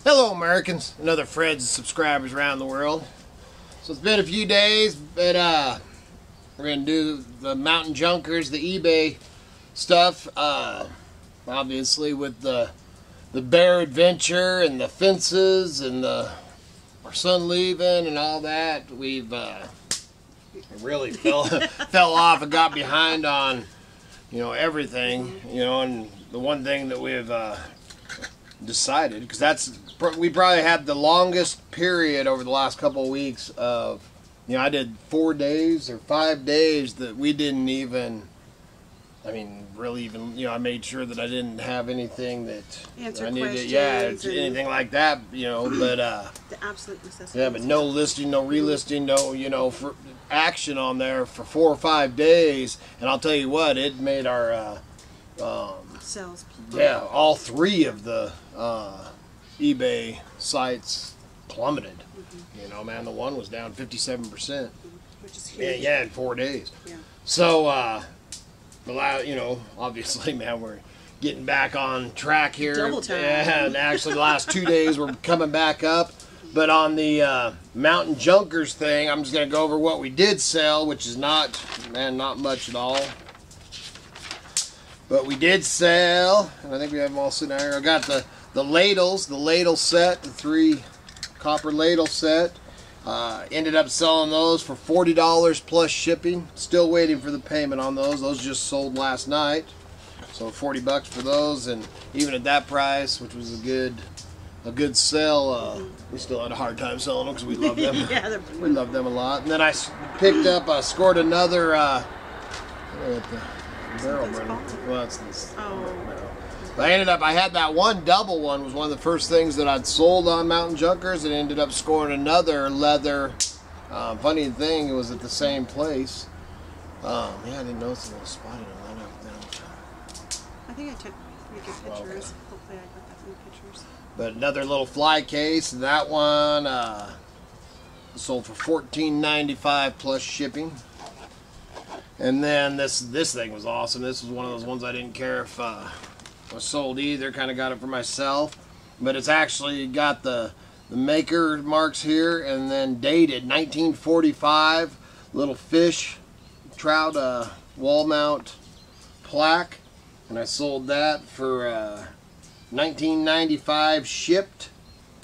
Hello Americans, another Fred's subscribers around the world. So it's been a few days, but we're going to do the mountain junkers, the eBay stuff. Obviously with the bear adventure and the fences and our son leaving and all that, we've really fell off and got behind on, everything, and the one thing that we've decided, because we probably had the longest period over the last couple of weeks of, I did 4 days or 5 days that we didn't even, I made sure that I didn't have anything that answer I needed, questions, anything like that, but the absolute necessity. yeah, but no listing, no relisting, no, for action on there for 4 or 5 days, and I'll tell you what, it made our sales. Yeah, all 3 of the eBay sites plummeted. Man, the one was down 57%. Which is huge. Yeah, in 4 days. Yeah. So, obviously, man, we're getting back on track here. Double time. Yeah, and actually the last 2 days we're coming back up. But on the mountain junkers thing, I'm just going to go over what we did sell, which is not much at all. But we did sell, and I think we have them all sitting out here. I got the ladles, the ladle set, the 3 copper ladle set. Ended up selling those for $40 plus shipping. Still waiting for the payment on those. Those just sold last night. So $40 for those, and even at that price, which was a good sale, we still had a hard time selling them because we love them. Yeah, we love them a lot. And then I picked up, scored another. Barrel burner. Well, it's this. Oh. But I had that one double one, was one of the first things that I'd sold on mountain junkers, and ended up scoring another leather. Funny thing, it was at the same place. Yeah, I didn't notice a little spotted on that up there. I think I took pretty good pictures. Okay. Hopefully I got that in the pictures. But another little fly case, and that one sold for $14.95 plus shipping. And then this thing was awesome. This was one of those ones I didn't care if was sold either. Kind of got it for myself. But it's actually got the maker marks here, and then dated 1945. Little fish trout wall mount plaque. And I sold that for $19.95 shipped.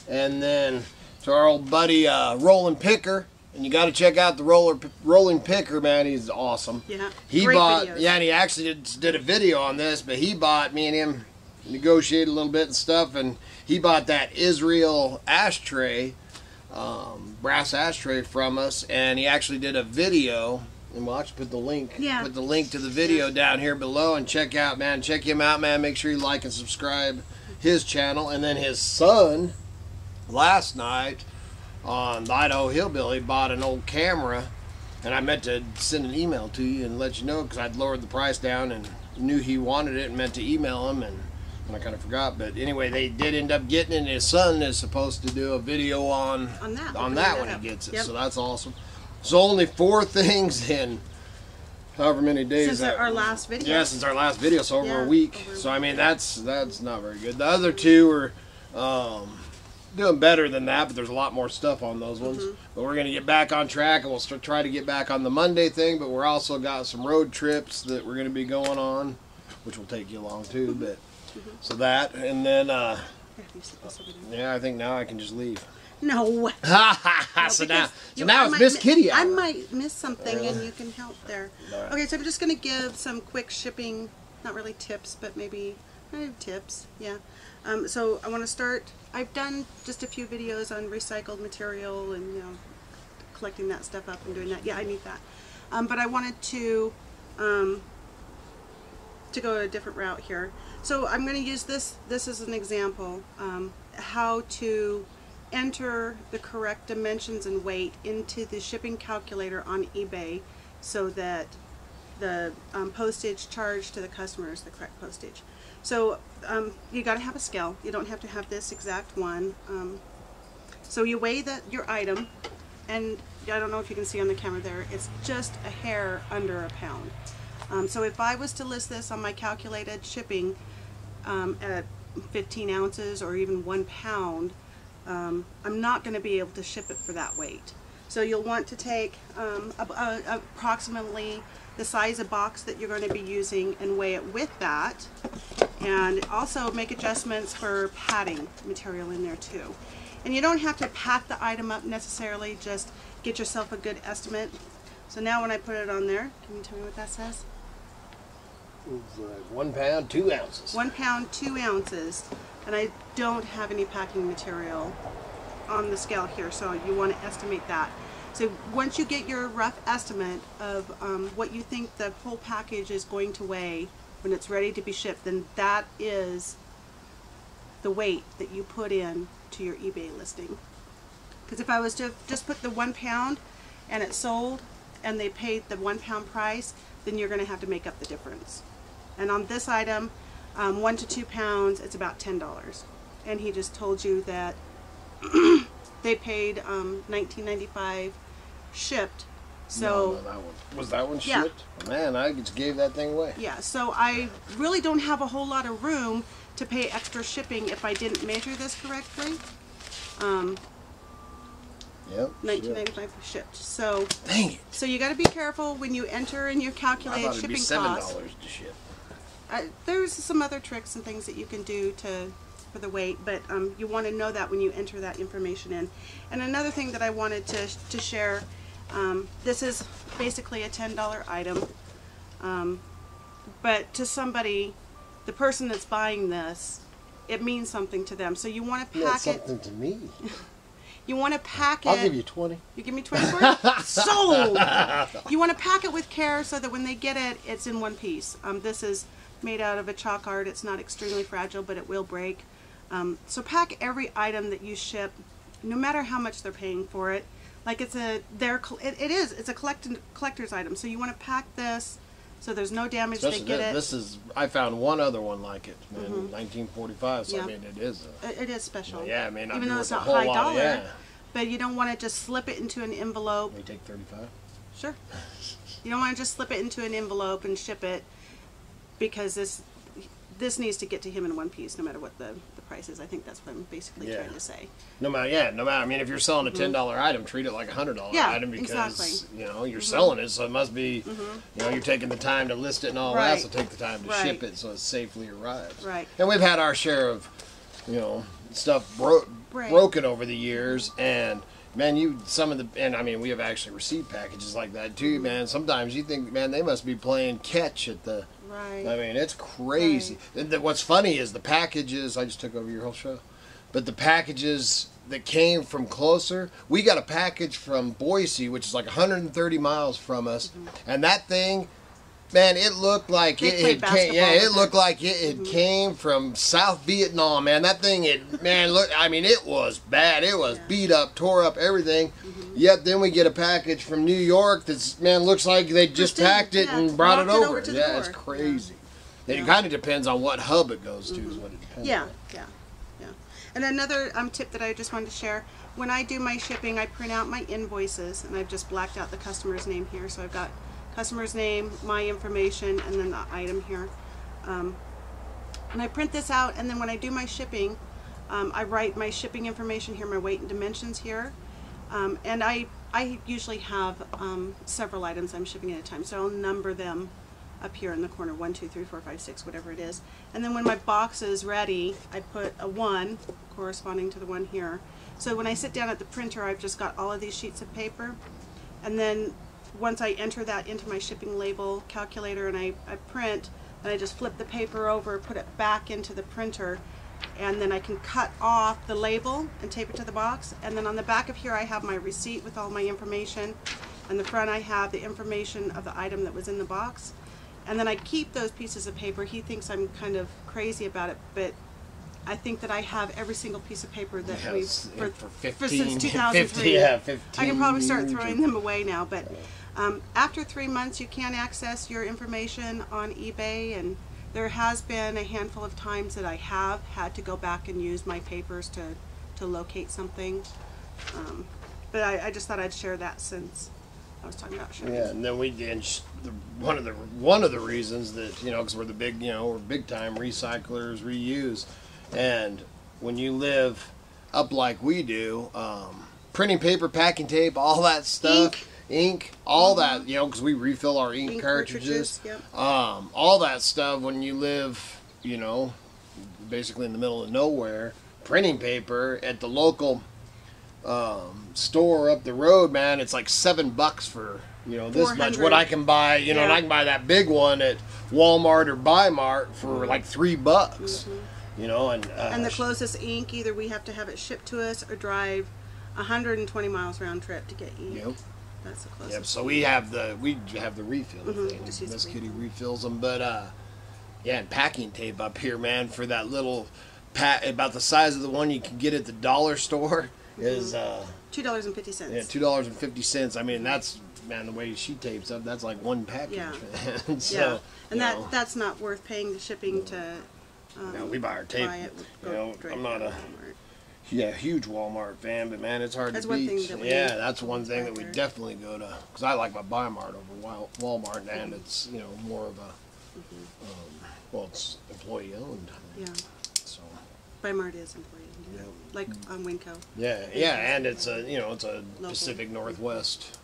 And then to our old buddy RollinPicker. And you got to check out the RollinPicker, man. He's awesome. Yeah, he great bought. videos. Yeah, and he actually did a video on this. But he bought, me and him negotiated a little bit and stuff, and he bought that Israel ashtray, brass ashtray from us, and he actually did a video. And we'll actually put the link. Yeah. Put the link to the video down here below, and check him out, man. Make sure you like and subscribe his channel. And then his son, last night, on the Idaho Hillbilly, bought an old camera, and I meant to send an email to you and let you know, because I'd lowered the price down and knew he wanted it and meant to email him, and I kind of forgot. But anyway, they did end up getting it, and his son is supposed to do a video on that when he gets it. Yep. So that's awesome. So only 4 things in however many days. Since our last video. Yeah, since our last video, so over a week. So I mean, that's not very good. The other 2 are doing better than that, but there's a lot more stuff on those ones. But we're going to get back on track, and we'll try to get back on the Monday thing, but we're also got some road trips that we're going to be going on, which will take you along too. But so that, and then yeah, I think now I can just leave. No. So now it's Miss Kitty hour. I might miss something, and you can help there. Right. Okay, so I'm just going to give some quick shipping, not really tips, but maybe tips. Yeah. So I want to start. I've done just a few videos on recycled material and collecting that stuff up and doing that. Yeah, I need that. But I wanted to go a different route here. So I'm going to use this as an example, how to enter the correct dimensions and weight into the shipping calculator on eBay, so that the postage charged to the customer is the correct postage. So you got to have a scale. You don't have to have this exact one. So you weigh your item, and I don't know if you can see on the camera there, it's just a hair under a pound. So if I was to list this on my calculated shipping at 15 ounces or even 1 pound, I'm not going to be able to ship it for that weight. So you'll want to take approximately the size of box that you're going to be using and weigh it with that, and also make adjustments for padding material in there too. And you don't have to pack the item up necessarily, just get yourself a good estimate. So now when I put it on there, can you tell me what that says? It's like 1 pound, 2 ounces. 1 pound, 2 ounces. And I don't have any packing material on the scale here, so you want to estimate that. So once you get your rough estimate of what you think the whole package is going to weigh when it's ready to be shipped, then that is the weight that you put in to your eBay listing. Because if I was to just put the 1 pound and it sold and they paid the 1 pound price, then you're going to have to make up the difference. And on this item, 1 to 2 pounds, it's about $10. And he just told you that they paid $19.95 shipped. So no, that one. Was that one yeah. shipped? Man, I just gave that thing away. Yeah, so I really don't have a whole lot of room to pay extra shipping if I didn't measure this correctly. Yep. $19.95 shipped. So dang it. So you got to be careful when you enter in your calculated shipping costs. $7 to ship. There's some other tricks and things that you can do for the weight, but you want to know that when you enter that information in. And another thing that I wanted to share, this is basically a $10 item, but to somebody, the person that's buying this, it means something to them. So you want to pack it. Something to me. You want to pack it. I'll give you 20. You give me 20 for it? Sold! You want to pack it with care so that when they get it, it's in one piece. This is made out of a chalk art. It's not extremely fragile, but it will break. So pack every item that you ship, no matter how much they're paying for it. Like it's a collector's item. So you want to pack this so there's no damage. Especially they get it. This is, I found one other one like it in 1945. So yeah. I mean, it is special. Yeah, I mean, even though it's not high dollar, yeah. But you don't want to just slip it into an envelope. We take 35. Sure. You don't want to just slip it into an envelope and ship it, because this needs to get to him in one piece, no matter what the price is. I think that's what I'm basically trying to say. No matter. I mean, if you're selling a $10 item, treat it like a $100 item, because exactly. you know you're selling it, so it must be, you know, you're taking the time to list it and all that, so take the time to ship it so it safely arrives. Right. And we've had our share of, you know, stuff broken over the years, and man, and I mean, we have actually received packages like that too, man. Sometimes you think, man, they must be playing catch at the. Right. I mean, it's crazy. Right. What's funny is the packages. I just took over your whole show, but the packages that came from closer. We got a package from Boise, which is like 130 miles from us, and that thing, man, it looked like it looked like it came from South Vietnam, man. That thing, I mean, it was bad. It was beat up, tore up, everything. Yet then we get a package from New York that's, man, looks like they just packed it and brought it over. Yeah, it's crazy. Yeah. It kind of depends on what hub it goes to is what it depends on. Yeah. And another tip that I just wanted to share, when I do my shipping, I print out my invoices, and I've just blacked out the customer's name here. So I've got customer's name, my information, and then the item here. And I print this out, and then when I do my shipping, I write my shipping information here, my weight and dimensions here. And I usually have several items I'm shipping at a time, so I'll number them up here in the corner, 1, 2, 3, 4, 5, 6, whatever it is. And then when my box is ready, I put a 1 corresponding to the one here. So when I sit down at the printer, I've just got all of these sheets of paper, and then once I enter that into my shipping label calculator and I print, and I just flip the paper over, put it back into the printer, and then I can cut off the label and tape it to the box. And then on the back of here I have my receipt with all my information, and the front I have the information of the item that was in the box. And then I keep those pieces of paper. He thinks I'm kind of crazy about it, but I think that I have every single piece of paper that we've for since 2003. 15 I can probably start throwing them away now, but after 3 months you can access your information on eBay, and there has been a handful of times that I have had to go back and use my papers to locate something. But I just thought I'd share that since I was talking about shipping. Yeah, and then one of the reasons that, you know, because we're we're big time recyclers, reuse, and when you live up like we do, printing paper, packing tape, all that stuff, ink all that, you know, because we refill our ink cartridges. Yep. All that stuff when you live, you know, basically in the middle of nowhere. Printing paper at the local store up the road, man, it's like $7 for, you know, this much. What I can buy, you know, and I can buy that big one at Walmart or Bi-Mart for like $3. You know, and the closest ink, either we have to have it shipped to us or drive 120 miles round trip to get ink. Yep. That's the closest. Yep. So we have the refill thing. Miss Kitty refills them, but yeah, and packing tape up here, man, for that little about the size of the one you can get at the dollar store is $2.50. Yeah, $2.50. I mean, that's, man, the way she tapes up, that's like one package. Yeah. So, and that's not worth paying the shipping to. No, we buy our tape. You know, I'm not a huge Walmart fan, but man, it's hard to beat. That's one thing that we definitely go to, because I like my Bi-Mart over Walmart, and it's, you know, more of a well, it's employee owned. Yeah. So Bi-Mart is employee owned. Yeah. Like on Winco. Yeah, and it's a, you know, it's a local Pacific Northwest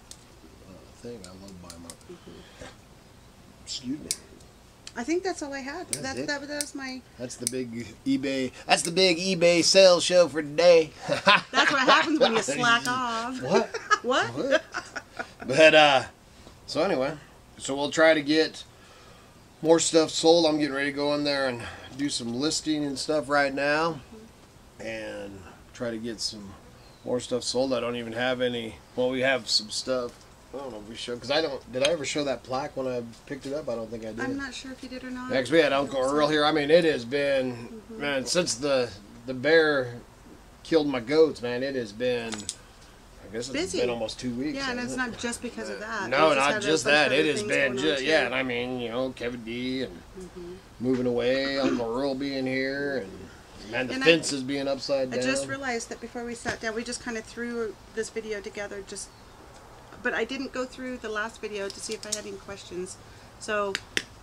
thing. I love Bi-Mart. Excuse me. I think that's all I had. That was my. That's the big eBay. That's the big eBay sales show for today. That's what happens when you slack off. What? What? But so anyway, so we'll try to get more stuff sold. I'm getting ready to go in there and do some listing and stuff right now, and try to get some more stuff sold. I don't even have any. Well, we have some stuff. I don't know if we showed, because did I ever show that plaque when I picked it up? I don't think I did. I'm not sure if you did or not. Yeah, because we had Uncle Earl here. I mean, it has been, man, since the bear killed my goats, man, it has been, I guess it's been almost 2 weeks. Yeah, and it's not just because of that. No, not just that. It has been just, yeah, and I mean, you know, Kevin D. and moving away, Uncle Earl being here, and the fences being upside down. I just realized that before we sat down, we just kind of threw this video together, but I didn't go through the last video to see if I had any questions. So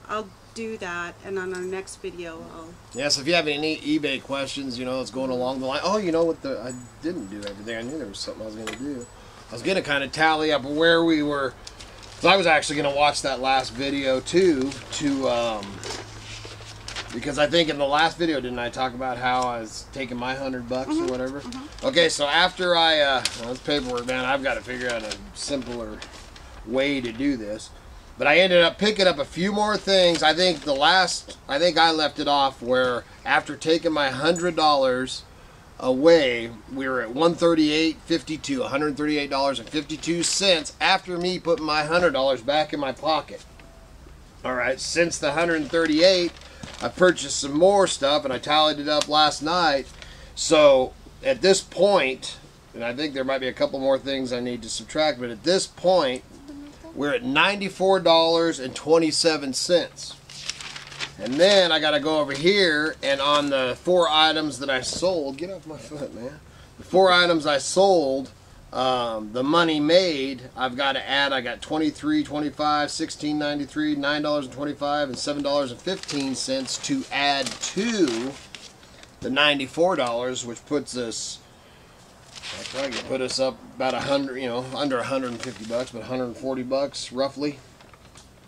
I'll do that, and on our next video I'll... Yeah, so if you have any eBay questions, you know, it's going along the line. Oh, you know what, I didn't do everything. I knew there was something I was going to do. I was going to kind of tally up where we were. So I was actually going to watch that last video too, because I think in the last video, didn't I talk about how I was taking my $100 or whatever? Okay, so after well, this paperwork, man, I've got to figure out a simpler way to do this. But I ended up picking up a few more things. I think I left it off where after taking my $100 away, we were at $138.52, $138.52 after me putting my $100 back in my pocket. All right, since the $138, I purchased some more stuff, and I tallied it up last night. So at this point, and I think there might be a couple more things I need to subtract, but at this point, we're at $94.27. And then I got to go over here, and on the 4 items that I sold, get off my foot, man. The 4 items I sold, the money made, I've got to add, I got $23.25, $16.93, $9.25, and $7.15 to add to the $94, which puts us, I probably could put us up about 100, you know, under $150, but $140 roughly.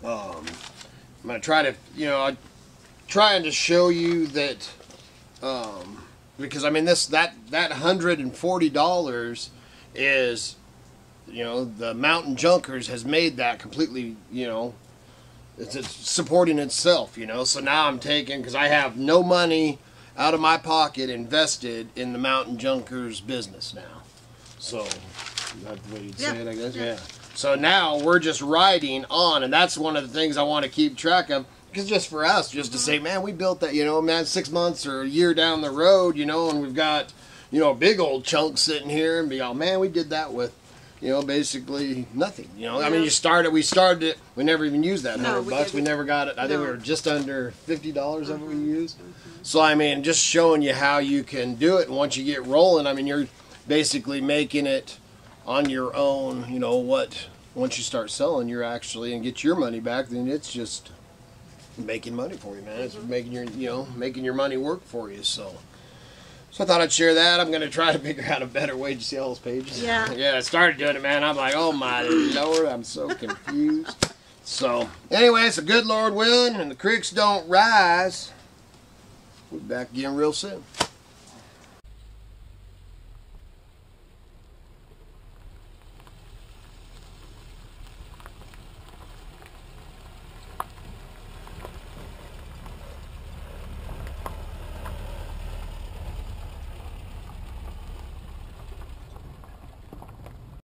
I'm gonna try to, you know, I'm trying to show you that, because I mean that $140 is, you know, the Mountain Junkers has made that completely, you know, it's supporting itself, you know. So now I'm taking, because I have no money out of my pocket invested in the Mountain Junkers business now. So that's the way you'd say it, I guess. Yeah. So now we're just riding on, and that's one of the things I want to keep track of, because just for us, just to say, man, we built that, you know, man, 6 months or a year down the road, you know, and we've got, you know, a big old chunk sitting here, and be all, man, we did that with, you know, basically nothing, you know. I mean, we started it, we never even used that $100. We never got it. I think we were just under $50 of it we used. So, I mean, just showing you how you can do it, and once you get rolling, I mean, you're basically making it on your own, you know, once you start selling, you're actually, and get your money back, then it's just making money for you, man. It's making your, you know, making your money work for you. So So I thought I'd share that. I'm going to try to figure out a better way. Did you see all those pages? Yeah. Yeah, I started doing it, man. I'm like, oh my Lord, I'm so confused. So, anyway, it's a good Lord willing, and the creeks don't rise. We'll be back again real soon.